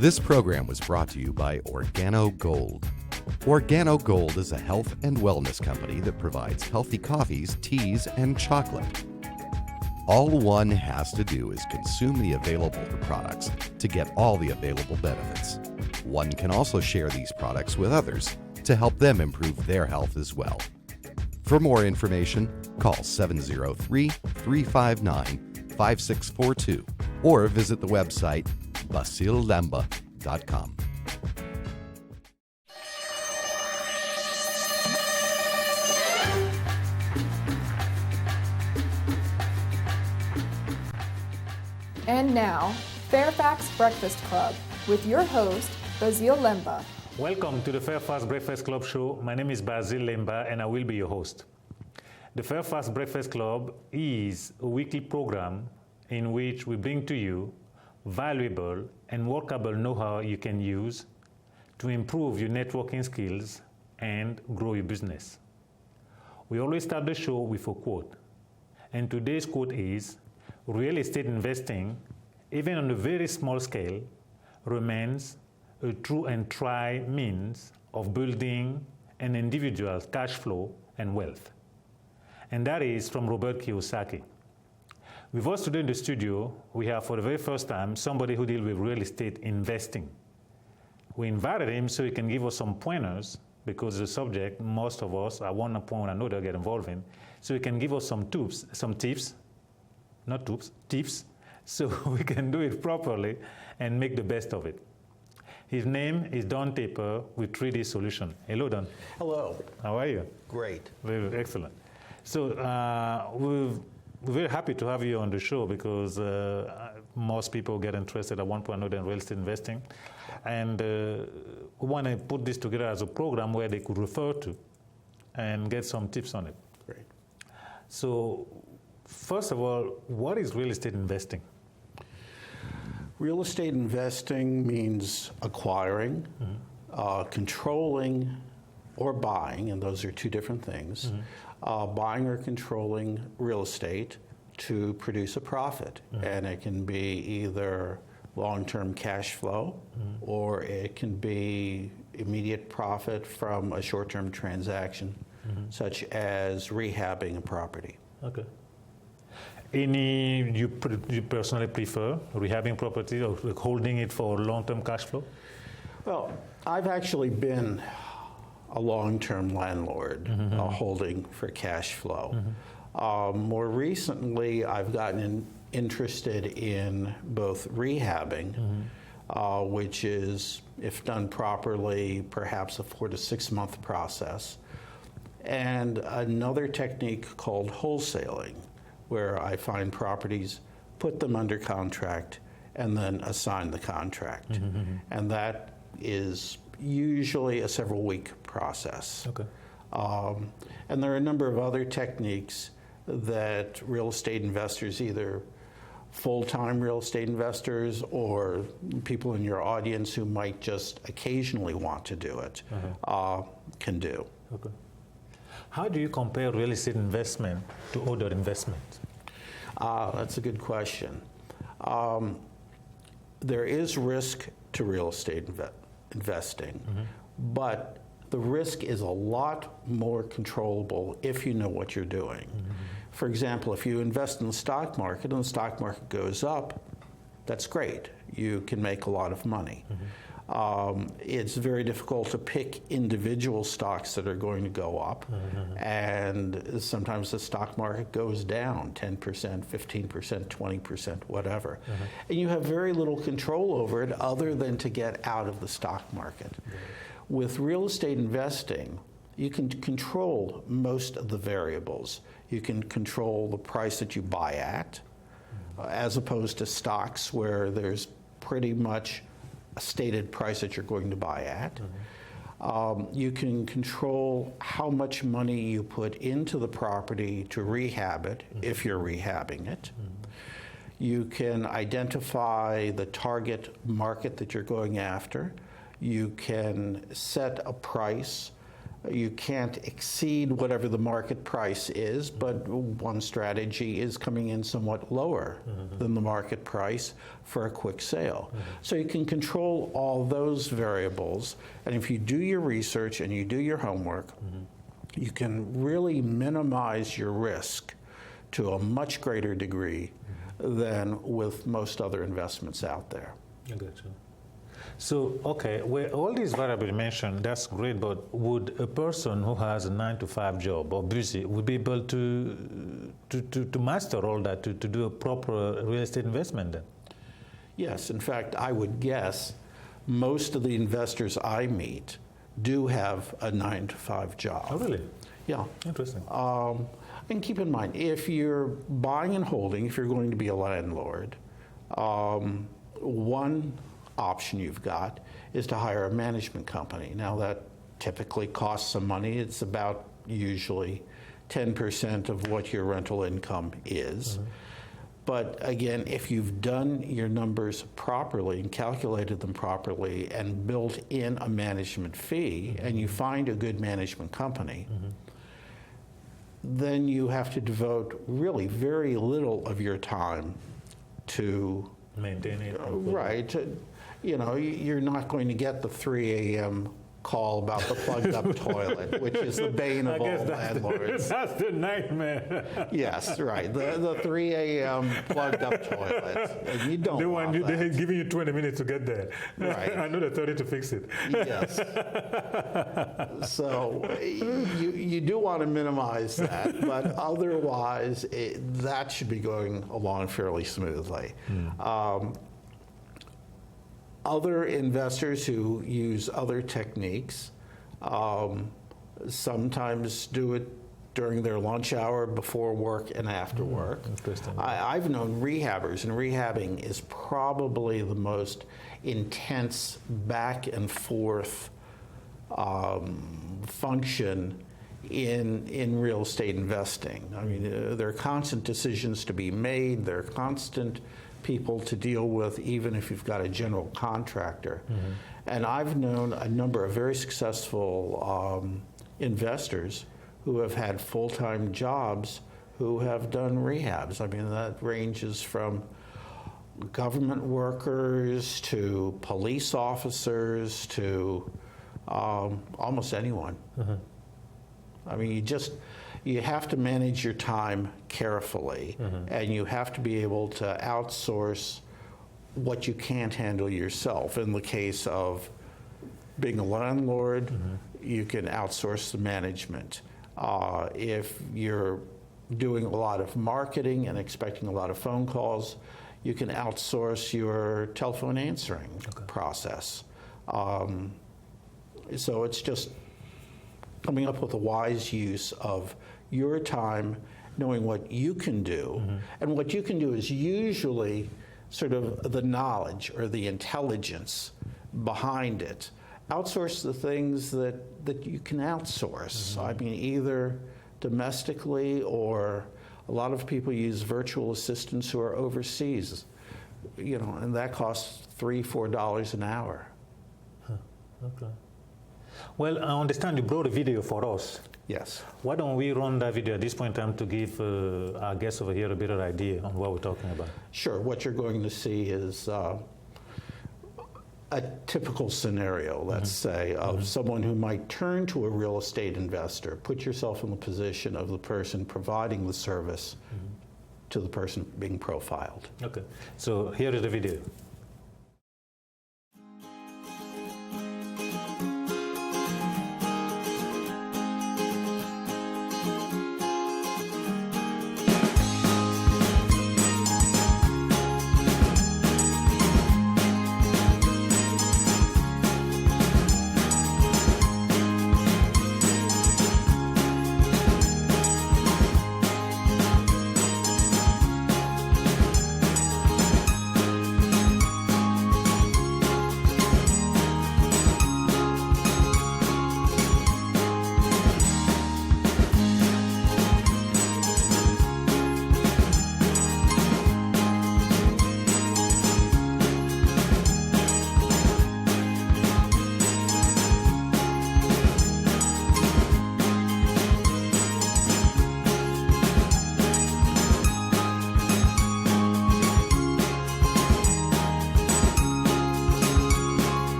This program was brought to you by Organo Gold. Organo Gold is a health and wellness company that provides healthy coffees, teas, and chocolate. All one has to do is consume the available products to get all the available benefits. One can also share these products with others to help them improve their health as well. For more information, call 703-359-5642 or visit the website basilelemba.com. And now, Fairfax Breakfast Club with your host, Besile Lemba. Welcome to the Fairfax Breakfast Club show. My name is Besile Lemba and I will be your host. The Fairfax Breakfast Club is a weekly program in which we bring to you valuable and workable know-how you can use to improve your networking skills and grow your business. We always start the show with a quote. And today's quote is, real estate investing, even on a very small scale, remains a true and tried means of building an individual's cash flow and wealth. And that is from Robert Kiyosaki. With us today in the studio, we have for the very first time somebody who deals with real estate investing. We invited him so he can give us some pointers because the subject most of us at one point or another get involved in. So he can give us some tips, so we can do it properly and make the best of it. His name is Don Tepper with 3D Solution. Hello, Don. Hello. How are you? Great. Very excellent. So we're very happy to have you on the show because most people get interested at one point or another in real estate investing. And we want to put this together as a program where they could refer to and get some tips on it. Great. So first of all, what is real estate investing? Real estate investing means acquiring, controlling, or buying, and those are two different things. Buying or controlling real estate to produce a profit. And it can be either long-term cash flow or it can be immediate profit from a short-term transaction, such as rehabbing a property. Okay. You personally prefer rehabbing property or holding it for long-term cash flow? Well, I've actually been a long-term landlord, holding for cash flow. More recently, I've gotten interested in both rehabbing, which is, if done properly, perhaps a 4 to 6 month process, and another technique called wholesaling, where I find properties, put them under contract, and then assign the contract. And that is usually a several-week process. Okay. And there are a number of other techniques that real estate investors, either full-time real estate investors or people in your audience who might just occasionally want to do it, can do. Okay. How do you compare real estate investment to other investments? That's a good question. There is risk to real estate investing, but the risk is a lot more controllable if you know what you're doing. For example, if you invest in the stock market and the stock market goes up, that's great. You can make a lot of money. It's very difficult to pick individual stocks that are going to go up, and sometimes the stock market goes down 10%, 15%, 20%, whatever. And you have very little control over it other than to get out of the stock market. With real estate investing, you can control most of the variables. You can control the price that you buy at, as opposed to stocks where there's pretty much a stated price that you're going to buy at. You can control how much money you put into the property to rehab it, if you're rehabbing it. You can identify the target market that you're going after. You can set a price You can't exceed whatever the market price is, but one strategy is coming in somewhat lower than the market price for a quick sale. So you can control all those variables, and if you do your research and you do your homework, you can really minimize your risk to a much greater degree than with most other investments out there. I got you. So, okay, well, all these variables you mentioned, that's great, but would a person who has a 9-to-5 job or busy would be able to master all that, to do a proper real estate investment then? Yes, in fact, I would guess most of the investors I meet do have a 9-to-5 job. Oh, really? Yeah. Interesting. And keep in mind, if you're buying and holding, if you're going to be a landlord, one option you've got is to hire a management company. Now that typically costs some money. It's about usually 10% of what your rental income is. But again, if you've done your numbers properly and calculated them properly and built in a management fee, and you find a good management company, then you have to devote really very little of your time to maintain it. Right. You know, you're not going to get the 3 a.m. call about the plugged up toilet, which is the bane of all landlords. That's the nightmare. Yes, right. The 3 a.m. plugged up toilet. And you don't want that. They're giving you 20 minutes to get there. Right. I know they're 30 to fix it. Yes. So you do want to minimize that, but otherwise that should be going along fairly smoothly. Other investors who use other techniques sometimes do it during their lunch hour, before work, and after work. Interesting. I've known rehabbers, and rehabbing is probably the most intense back and forth function in real estate investing. I mean, there are constant decisions to be made. There are constant people to deal with, even if you've got a general contractor. And I've known a number of very successful investors who have had full-time jobs who have done rehabs. I mean, that ranges from government workers to police officers to almost anyone. I mean, you have to manage your time carefully, and you have to be able to outsource what you can't handle yourself. In the case of being a landlord, you can outsource the management. If you're doing a lot of marketing and expecting a lot of phone calls, you can outsource your telephone answering process. So it's just coming up with a wise use of your time, knowing what you can do. And what you can do is usually sort of the knowledge or the intelligence behind it. Outsource the things that you can outsource. I mean, either domestically, or a lot of people use virtual assistants who are overseas, you know, and that costs $3-4 an hour. Okay. Well, I understand you brought a video for us. Yes. Why don't we run that video at this point in time to give our guests over here a better idea on what we're talking about? Sure. What you're going to see is a typical scenario, let's say, of someone who might turn to a real estate investor. Put yourself in the position of the person providing the service to the person being profiled. Okay. So here is the video.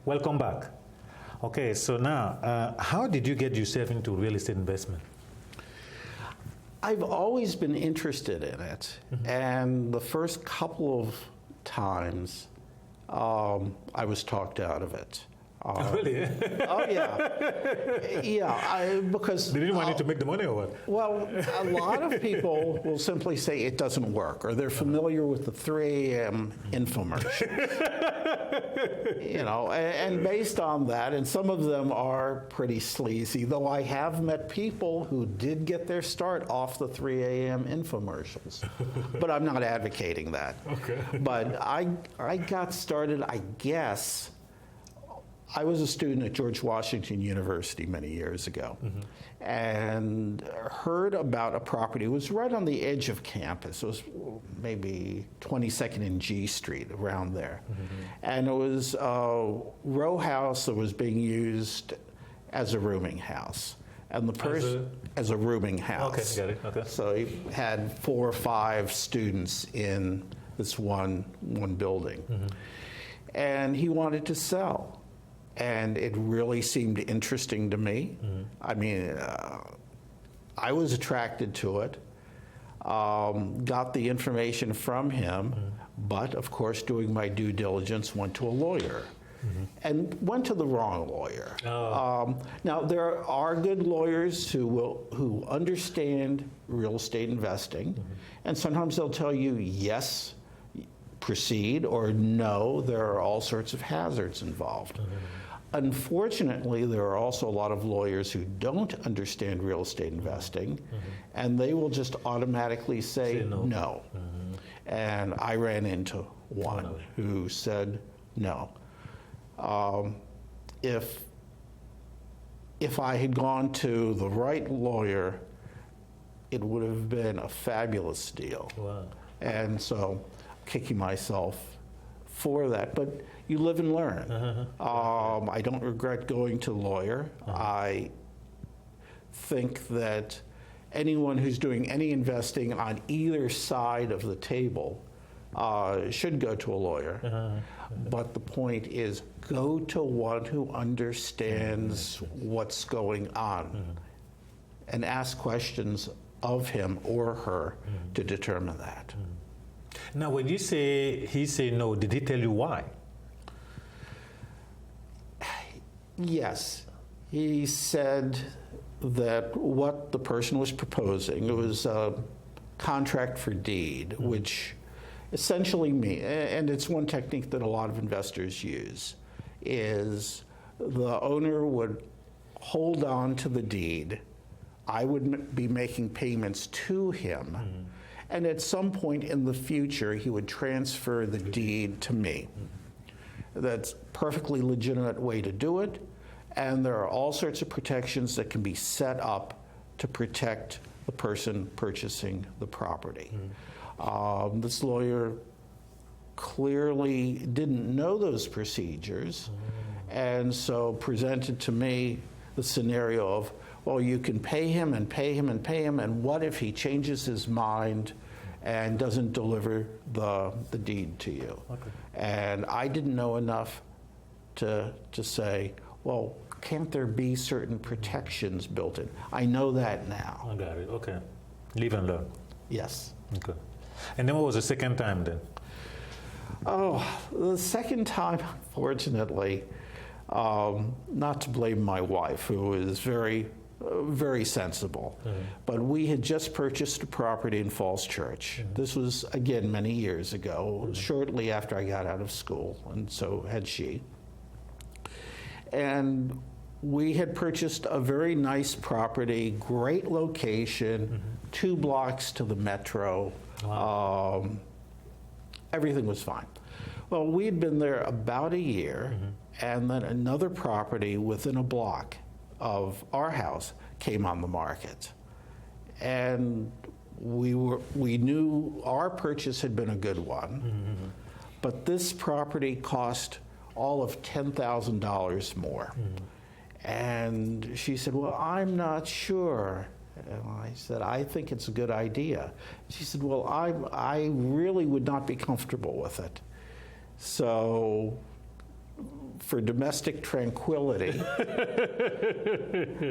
Welcome back. Okay, so now, how did you get yourself into real estate investment? I've always been interested in it, and the first couple of times I was talked out of it. Really? Oh yeah, yeah. Because They didn't want you to make the money or what? well, a lot of people will simply say it doesn't work, or they're familiar with the 3 a.m. infomercial. You know, and based on that, and some of them are pretty sleazy, though I have met people who did get their start off the 3 a.m. infomercials. But I'm not advocating that. Okay. But I got started, I guess, I was a student at George Washington University many years ago, and heard about a property. It was right on the edge of campus. It was maybe 22nd and G Street, around there. And it was a row house that was being used as a rooming house. And the person, as a rooming house. Okay, got it, okay. So he had 4 or 5 students in this one building. And he wanted to sell. And it really seemed interesting to me. I mean, I was attracted to it, got the information from him, but of course, doing my due diligence, went to a lawyer. And went to the wrong lawyer. Now, there are good lawyers who understand real estate investing, and sometimes they'll tell you, yes, proceed, or no, there are all sorts of hazards involved. Unfortunately, there are also a lot of lawyers who don't understand real estate investing, and they will just automatically say no. And I ran into one who said no. If I had gone to the right lawyer, it would have been a fabulous deal. Wow. And so, kicking myself for that, but you live and learn. I don't regret going to a lawyer. I think that anyone who's doing any investing on either side of the table should go to a lawyer. But the point is, go to one who understands what's going on and ask questions of him or her to determine that. Now, when you say he said no, did he tell you why? Yes. He said that what the person was proposing, it was a contract for deed, which essentially means, and it's one technique that a lot of investors use, is the owner would hold on to the deed. I would be making payments to him. And at some point in the future, he would transfer the deed to me. That's a perfectly legitimate way to do it, and there are all sorts of protections that can be set up to protect the person purchasing the property. This lawyer clearly didn't know those procedures, and so presented to me the scenario of, well, you can pay him and pay him and pay him, and what if he changes his mind and doesn't deliver the deed to you? Okay. And I didn't know enough to say, well, can't there be certain protections built in? I know that now. I got it, okay. Live and learn. Yes. Okay. And then what was the second time then? Oh, the second time, fortunately, not to blame my wife, who is very sensible, but we had just purchased a property in Falls Church. This was, again, many years ago, shortly after I got out of school, and so had she. And we had purchased a very nice property, great location, 2 blocks to the metro. Wow. Everything was fine. Well, we had been there about a year, and then another property within a block of our house came on the market. And we knew our purchase had been a good one, but this property cost all of $10,000 more. And she said, well, I'm not sure. And I said, I think it's a good idea. She said, well, I really would not be comfortable with it. So for domestic tranquility,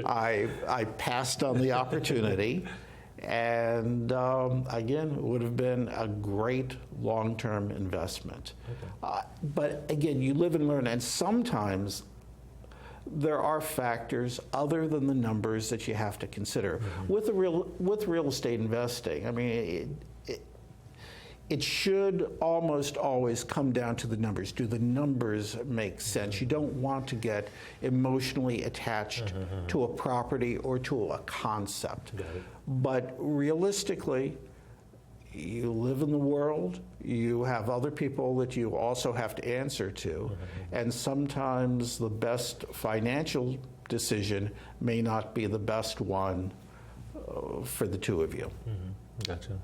I passed on the opportunity. And again, it would have been a great long-term investment. Okay. But again, you live and learn, and sometimes there are factors other than the numbers that you have to consider. Mm-hmm. With real estate investing, I mean, it should almost always come down to the numbers. Do the numbers make sense? You don't want to get emotionally attached to a property or to a concept. Got it. But realistically, you live in the world, you have other people that you also have to answer to, and sometimes the best financial decision may not be the best one for the two of you. Gotcha.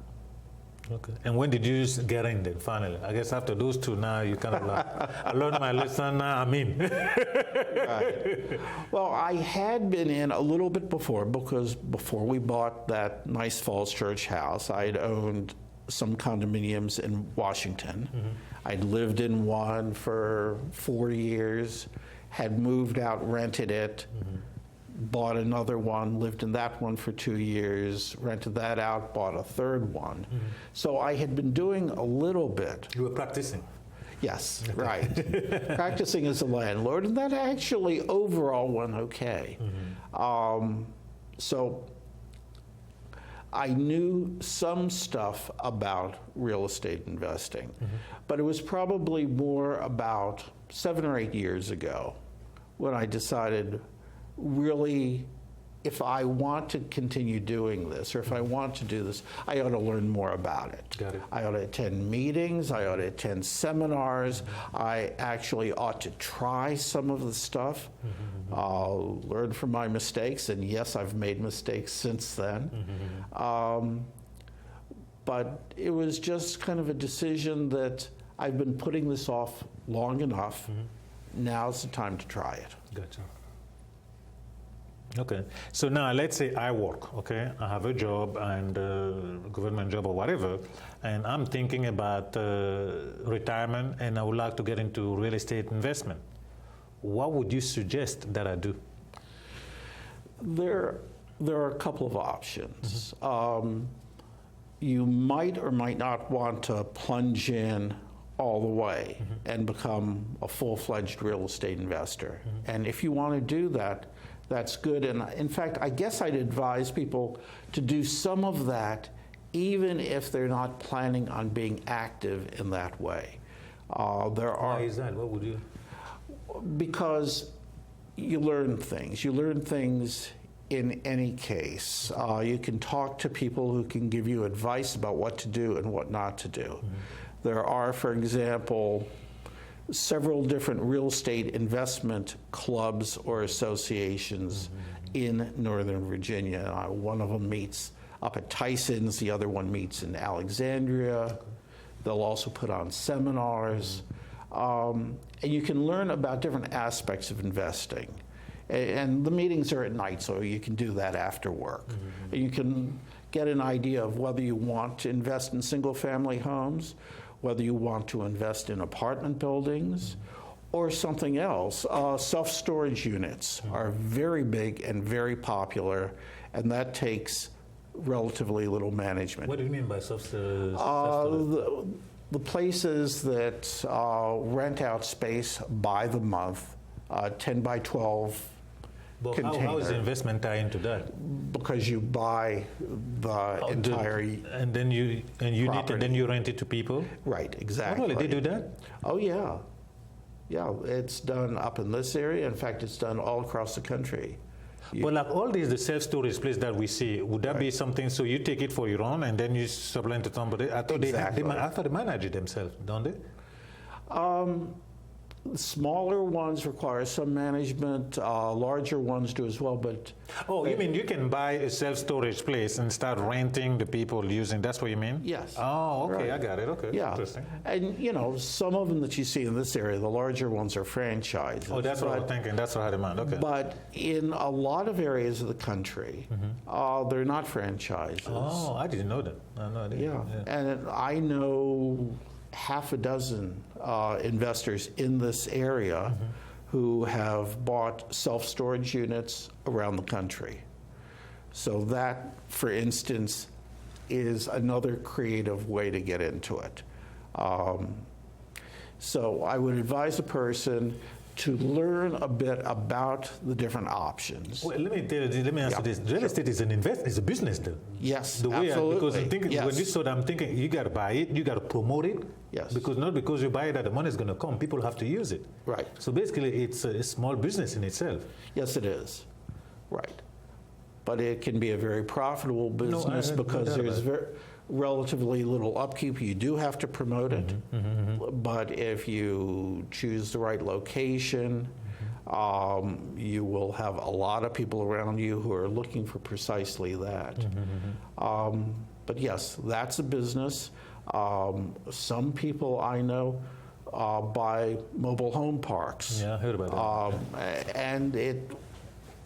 Okay. And when did you get in then, finally? I guess after those two now, you kind of like, I learned my lesson, now I'm in. Right. Well, I had been in a little bit before, because before we bought that nice Falls Church house, I'd owned some condominiums in Washington. I'd lived in one for 4 years, had moved out, rented it, bought another one, lived in that one for 2 years, rented that out, bought a third one. So I had been doing a little bit. You were practicing? Yes, right. Practicing as a landlord, and that actually overall went okay. So I knew some stuff about real estate investing, but it was probably more about 7 or 8 years ago when I decided, really, if I want to continue doing this, or if I want to do this, I ought to learn more about it. Got it. I ought to attend meetings, I ought to attend seminars, I actually ought to try some of the stuff, learn from my mistakes, and yes, I've made mistakes since then. But it was just kind of a decision that I've been putting this off long enough. Now's the time to try it. Gotcha. Okay, so now let's say I work, okay? I have a job, and government job or whatever, and I'm thinking about retirement, and I would like to get into real estate investment. What would you suggest that I do? There are a couple of options. You might or might not want to plunge in all the way and become a full-fledged real estate investor. And if you want to do that, that's good. And in fact, I guess I'd advise people to do some of that even if they're not planning on being active in that way. Why is that? What would you? Because you learn things. You learn things in any case. You can talk to people who can give you advice about what to do and what not to do. There are, for example, several different real estate investment clubs or associations in Northern Virginia. One of them meets up at Tyson's, the other one meets in Alexandria. They'll also put on seminars. And you can learn about different aspects of investing. And the meetings are at night, so you can do that after work. And you can get an idea of whether you want to invest in single-family homes, whether you want to invest in apartment buildings, or something else. Self-storage units are very big and very popular, and that takes relatively little management. What do you mean by self-storage? The places that rent out space by the month, 10 by 12 But container. how is the investment tie into that? Because you buy the entire and then you property. then you rent it to people. Right, exactly. Oh, really? They do that? Oh, yeah. Yeah, it's done up in this area. In fact, it's done all across the country. But like all these, the self-storage place that we see, would that be something, so you take it for your own and then you supply to somebody? I thought I thought they manage it themselves, don't they? Smaller ones require some management, larger ones do as well, but... Oh, you mean you can buy a self-storage place and start renting the people using, that's what you mean? Yes. Oh, okay, Right. I got it, okay. Yeah, Interesting. and you know, some of them that you see in this area, the larger ones are franchises. Oh, that's what I was thinking, that's what I had in mind, okay. But in a lot of areas of the country, they're not franchises. Oh, I didn't know that. I had no idea. Yeah, and I know half a dozen investors in this area who have bought self-storage units around the country. So that, for instance, is another creative way to get into it. So I would advise a person to learn a bit about the different options. Well, let me ask you this. Real estate is is a business though. Yes, The way absolutely. because Yes. when you saw that, I'm thinking you got to buy it, you got to promote it. Yes. Because not because you buy it that the money is going to come, people have to use it. Right. So basically, it's a small business in itself. Yes, it is. Right. But it can be a very profitable business because there's relatively little upkeep. You do have to promote it. But if you choose the right location, you will have a lot of people around you who are looking for precisely that. But yes, that's a business. Some people I know buy mobile home parks. Yeah, I heard about that. And it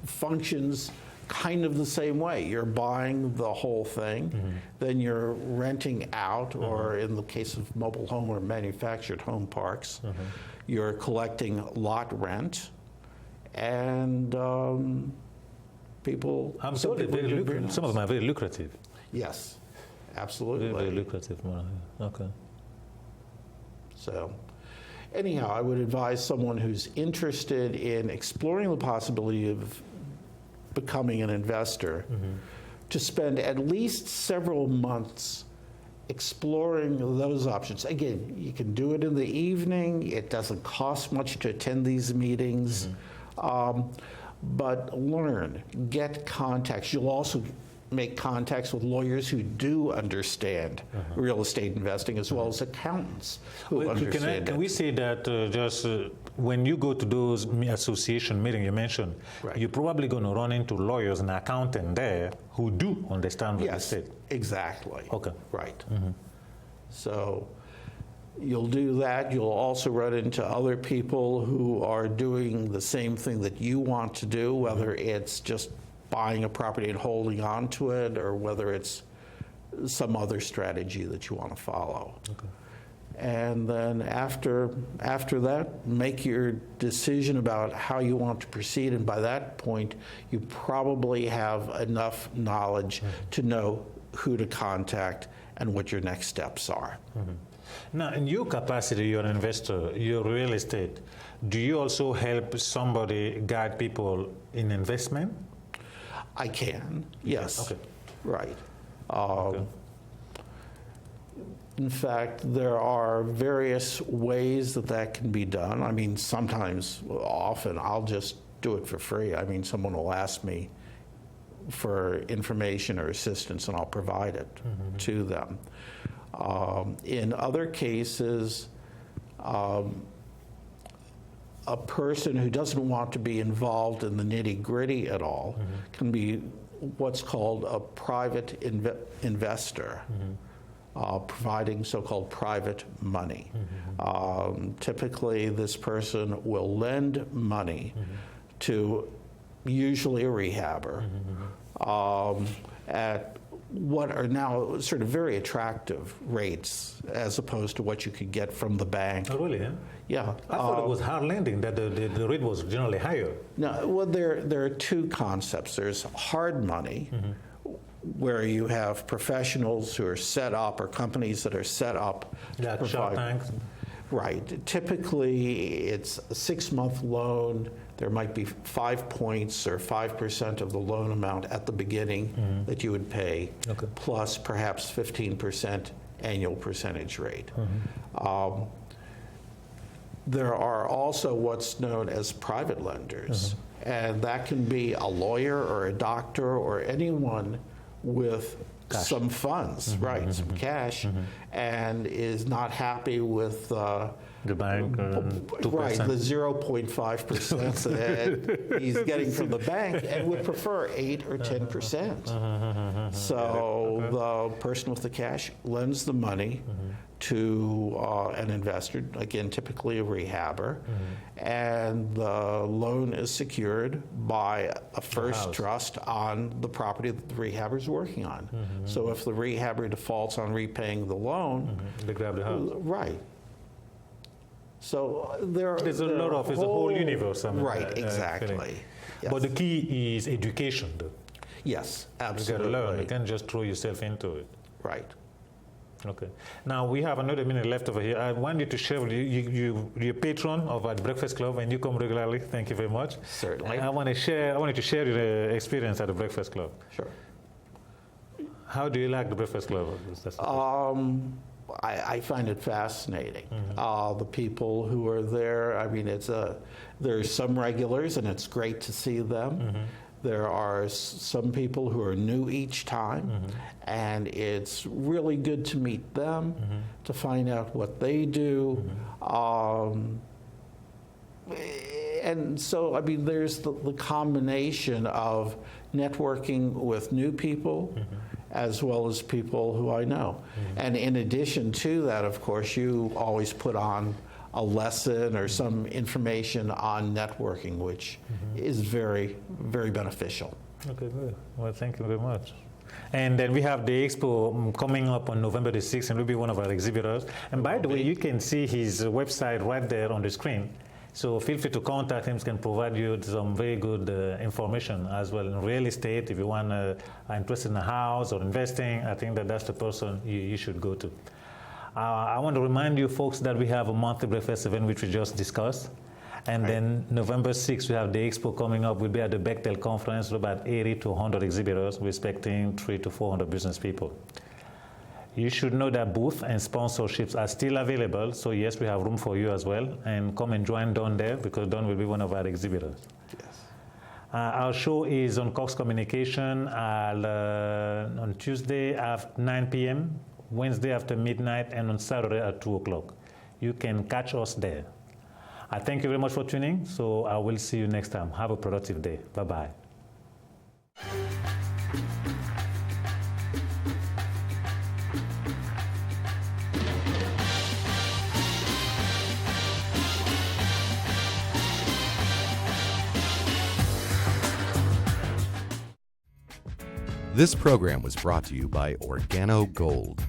functions kind of the same way. You're buying the whole thing, then you're renting out, or in the case of mobile home or manufactured home parks, you're collecting lot rent, and people. I'm told it's very lucrative. Some of them are very lucrative. Yes, absolutely. Very lucrative. Okay. So, anyhow, I would advise someone who's interested in exploring the possibility of becoming an investor to spend at least several months exploring those options. Again, you can do it in the evening. It doesn't cost much to attend these meetings. But learn, get contacts. You'll also make contacts with lawyers who do understand real estate investing, as well as accountants who understand it. Can we say that when you go to those association meetings you mentioned, Right. you're probably going to run into lawyers and accountants there who do understand real Yes, estate? exactly. Okay. Right. So you'll do that. You'll also run into other people who are doing the same thing that you want to do, whether it's just buying a property and holding on to it, or whether it's some other strategy that you want to follow. Okay. And then after that, make your decision about how you want to proceed. And by that point, you probably have enough knowledge to know who to contact and what your next steps are. Now, in your capacity, you're an investor, you're real estate. Do you also help somebody guide people in investment? I can, yes. Okay. Right. Okay. In fact, there are various ways that can be done. I mean, often, I'll just do it for free. I mean, someone will ask me for information or assistance, and I'll provide it to them. In other cases, a person who doesn't want to be involved in the nitty-gritty at all can be what's called a private investor, providing so-called private money. Typically, this person will lend money to usually a rehabber at what are now sort of very attractive rates as opposed to what you could get from the bank. Oh, really? Huh? Yeah. I thought it was hard lending, that the rate was generally higher. No, well, there are two concepts. There's hard money, where you have professionals who are set up, or companies that are set up to Like Shark provide. Tank? Right. Typically, it's a 6-month loan. There might be 5 points or 5% of the loan amount at the beginning that you would pay, Okay. plus perhaps 15% annual percentage rate. There are also what's known as private lenders, and that can be a lawyer or a doctor or anyone with Cash. some funds, right, some cash, and is not happy with The bank, 2%. right, the 0.5% that he's getting from the bank, and would prefer 8 or 10%. So the person with the cash lends the money to an investor, again, typically a rehabber, and the loan is secured by a first house. trust on the property that the rehabber is working on. So if the rehabber defaults on repaying the loan, They grab the house. right. So there's a lot of, it's a whole universe. Right, exactly. Yes. But the key is education, though. Yes, You absolutely. got to learn. You can't just throw yourself into it. Right. Okay. Now we have another minute left over here. I want you to share with you're a patron of our Breakfast Club, and you come regularly. Thank you very much. Certainly. And I want you to share your experience at the Breakfast Club. Sure. How do you like the Breakfast Club? I find it fascinating. The people who are there, I mean, there's some regulars, and it's great to see them. There are some people who are new each time, and it's really good to meet them, to find out what they do. And so, I mean, there's the combination of networking with new people as well as people who I know. And in addition to that, of course, you always put on a lesson or some information on networking, which is very, very beneficial. Okay, good. Well, thank you very much. And then we have the expo coming up on November the 6th, and will be one of our exhibitors. And by the way, you can see his website right there on the screen. So feel free to contact him. He can provide you some very good information as well in real estate. If you are interested in a house or investing, I think that's the person you should go to. I want to remind you folks that we have a monthly breakfast event which we just discussed. And then November 6th, we have the expo coming up. We'll be at the Bechtel conference with about 80 to 100 exhibitors. We're expecting 300 to 400 business people. You should know that booth and sponsorships are still available. So yes, we have room for you as well. And come and join Don there, because Don will be one of our exhibitors. Yes. Our show is on Cox Communication on Tuesday at 9 p.m., Wednesday after midnight, and on Saturday at 2 o'clock. You can catch us there. I thank you very much for tuning. So I will see you next time. Have a productive day. Bye-bye. This program was brought to you by Organo Gold.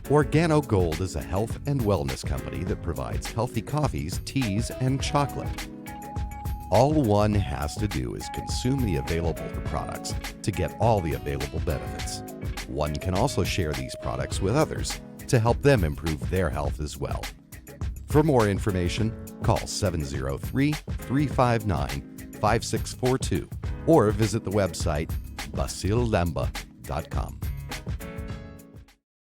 Organo Gold is a health and wellness company that provides healthy coffees, teas, and chocolate. All one has to do is consume the available products to get all the available benefits. One can also share these products with others to help them improve their health as well. For more information, call 703-359-5642 or visit the website basilelemba.com.